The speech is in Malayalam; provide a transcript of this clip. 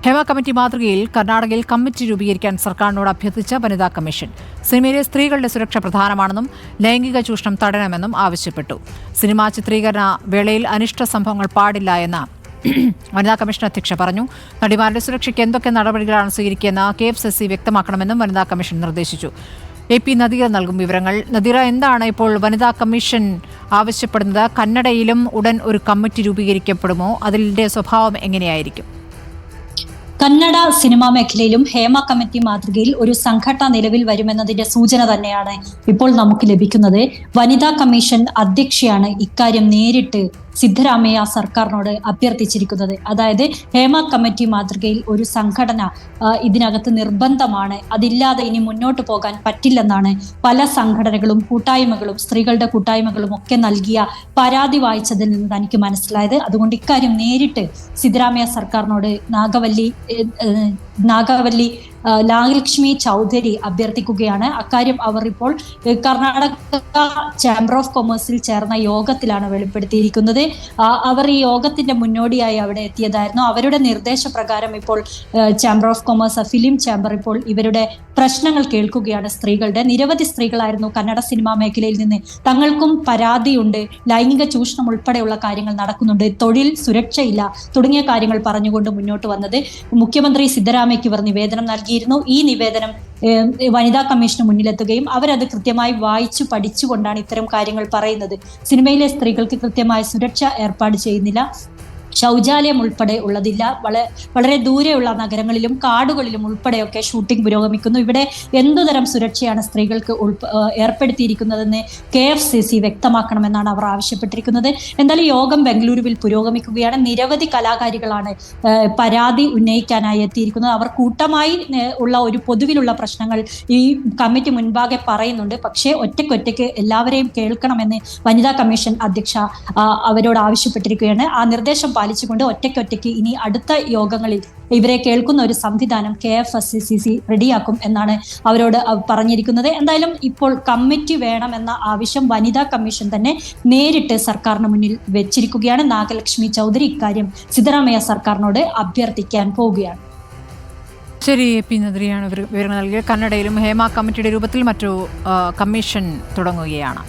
ഹേമ കമ്മിറ്റി മാതൃകയിൽ കർണാടകയിൽ കമ്മിറ്റി രൂപീകരിക്കാൻ സർക്കാരിനോട് അഭ്യർത്ഥിച്ച വനിതാ കമ്മീഷൻ സിനിമയിലെ സ്ത്രീകളുടെ സുരക്ഷ പ്രധാനമാണെന്നും ലൈംഗിക ചൂഷണം തടയണമെന്നും ആവശ്യപ്പെട്ടു. സിനിമാ ചിത്രീകരണ വേളയിൽ അനിഷ്ട സംഭവങ്ങൾ പാടില്ല എന്ന് വനിതാ കമ്മീഷൻ അധ്യക്ഷ പറഞ്ഞു. നടിമാരുടെ സുരക്ഷയ്ക്ക് എന്തൊക്കെ നടപടികളാണ് സ്വീകരിക്കുകയെന്ന് KFCC വ്യക്തമാക്കണമെന്നും വനിതാ കമ്മീഷൻ നിർദ്ദേശിച്ചു. AP നദീറ നൽകും വിവരങ്ങൾ. നദീറ, എന്താണ് ഇപ്പോൾ വനിതാ കമ്മീഷൻ ആവശ്യപ്പെടുന്നത്? കന്നഡയിലും ഉടൻ ഒരു കമ്മിറ്റി രൂപീകരിക്കപ്പെടുമോ? അതിന്റെ സ്വഭാവം എങ്ങനെയായിരിക്കും? കന്നഡ സിനിമാ മേഖലയിലും ഹേമ കമ്മിറ്റി മാതൃകയിൽ ഒരു സംഘടന നിലവിൽ വരുമെന്നതിന്റെ സൂചന തന്നെയാണ് ഇപ്പോൾ നമുക്ക് ലഭിക്കുന്നത്. വനിതാ കമ്മീഷൻ അധ്യക്ഷയാണ് ഇക്കാര്യം നേരിട്ട് സിദ്ധരാമയ്യ സർക്കാരിനോട് അഭ്യർത്ഥിച്ചിരിക്കുന്നത്. അതായത് ഹേമ കമ്മിറ്റി മാതൃകയിൽ ഒരു സംഘടന ഇതിനകത്ത് നിർബന്ധമാണ്, അതില്ലാതെ ഇനി മുന്നോട്ട് പോകാൻ പറ്റില്ലെന്നാണ് പല സംഘടനകളും കൂട്ടായ്മകളും സ്ത്രീകളുടെ കൂട്ടായ്മകളും ഒക്കെ നൽകിയ പരാതി വായിച്ചതിൽ നിന്ന് തനിക്ക് മനസ്സിലായത്. അതുകൊണ്ട് ഇക്കാര്യം നേരിട്ട് സിദ്ധരാമയ്യ സർക്കാരിനോട് നാഗവല്ലി നാഗലക്ഷ്മി ചൗധരി അഭ്യർത്ഥിക്കുകയാണ്. അക്കാര്യം അവർ ഇപ്പോൾ കർണാടക ചേംബർ ഓഫ് കൊമേഴ്സിൽ ചേർന്ന യോഗത്തിലാണ് വെളിപ്പെടുത്തിയിരിക്കുന്നത്. അവർ ഈ യോഗത്തിന്റെ മുന്നോടിയായി അവിടെ എത്തിയതായിരുന്നു. അവരുടെ നിർദ്ദേശപ്രകാരം ഇപ്പോൾ chamber of commerce film chamber ഇപ്പോൾ ഇവരുടെ പ്രശ്നങ്ങൾ കേൾക്കുകയാണ്. സ്ത്രീകളുടെ നിരവധി സ്ത്രീകളായിരുന്നു കന്നഡ സിനിമാ മേഖലയിൽ നിന്ന് തങ്ങൾക്കും പരാതിയുണ്ട്, ലൈംഗിക ചൂഷണം ഉൾപ്പെടെയുള്ള കാര്യങ്ങൾ നടക്കുന്നുണ്ട്, തൊഴിൽ സുരക്ഷയില്ല തുടങ്ങിയ കാര്യങ്ങൾ പറഞ്ഞുകൊണ്ട് മുന്നോട്ട് വന്നത്. മുഖ്യമന്ത്രി സിദ്ധരാമയ്യക്ക് ഇവർ നിവേദനം നൽകിയിരുന്നു. ഈ നിവേദനം വനിതാ കമ്മീഷന് മുന്നിലെത്തുകയും അവരത് കൃത്യമായി വായിച്ചു പഠിച്ചുകൊണ്ടാണ് ഇത്തരം കാര്യങ്ങൾ പറയുന്നത്. സിനിമയിലെ സ്ത്രീകൾക്ക് കൃത്യമായ സുരക്ഷ ഏർപ്പാട് ചെയ്യുന്നില്ല, ശൗചാലയം ഉൾപ്പെടെ ഉള്ളതില്ല, വളരെ ദൂരെയുള്ള നഗരങ്ങളിലും കാടുകളിലും ഉൾപ്പെടെയൊക്കെ ഷൂട്ടിംഗ് പുരോഗമിക്കുന്നു. ഇവിടെ എന്തുതരം സുരക്ഷയാണ് സ്ത്രീകൾക്ക് ഏർപ്പെടുത്തിയിരിക്കുന്നതെന്ന് KFCC വ്യക്തമാക്കണമെന്നാണ് അവർ ആവശ്യപ്പെട്ടിരിക്കുന്നത്. എന്തായാലും യോഗം ബംഗളൂരുവിൽ പുരോഗമിക്കുകയാണ്. നിരവധി കലാകാരികളാണ് പരാതി ഉന്നയിക്കാനായി എത്തിയിരിക്കുന്നത്. അവർ കൂട്ടമായി ഉള്ള ഒരു പൊതുവിലുള്ള പ്രശ്നങ്ങൾ ഈ കമ്മിറ്റി മുൻപാകെ പറയുന്നുണ്ട്. പക്ഷേ ഒറ്റയ്ക്കൊറ്റയ്ക്ക് എല്ലാവരെയും കേൾക്കണമെന്ന് വനിതാ കമ്മീഷൻ അധ്യക്ഷ അവരോട് ആവശ്യപ്പെട്ടിരിക്കുകയാണ്. ആ നിർദ്ദേശം പാലിച്ചുകൊണ്ട് ഒറ്റയ്ക്കൊറ്റയ്ക്ക് ഇനി അടുത്ത യോഗങ്ങളിൽ ഇവരെ കേൾക്കുന്ന ഒരു സംവിധാനം KFCC റെഡിയാക്കും എന്നാണ് അവരോട് പറഞ്ഞിരിക്കുന്നത്. എന്തായാലും ഇപ്പോൾ കമ്മിറ്റി വേണമെന്ന ആവശ്യം വനിതാ കമ്മീഷൻ തന്നെ നേരിട്ട് സർക്കാരിന് മുന്നിൽ വെച്ചിരിക്കുകയാണ്. നാഗലക്ഷ്മി ചൗധരി ഇക്കാര്യം സിദ്ധരാമയ്യ സർക്കാരിനോട് അഭ്യർത്ഥിക്കാൻ പോവുകയാണ്. ശരി, AP നദീറയാണ് വിവരങ്ങൾ നൽകിയത്. കന്നഡയിലും ഹേമ കമ്മിറ്റിയുടെ രൂപത്തിൽ മറ്റു കമ്മീഷൻ തുടങ്ങുകയാണ്.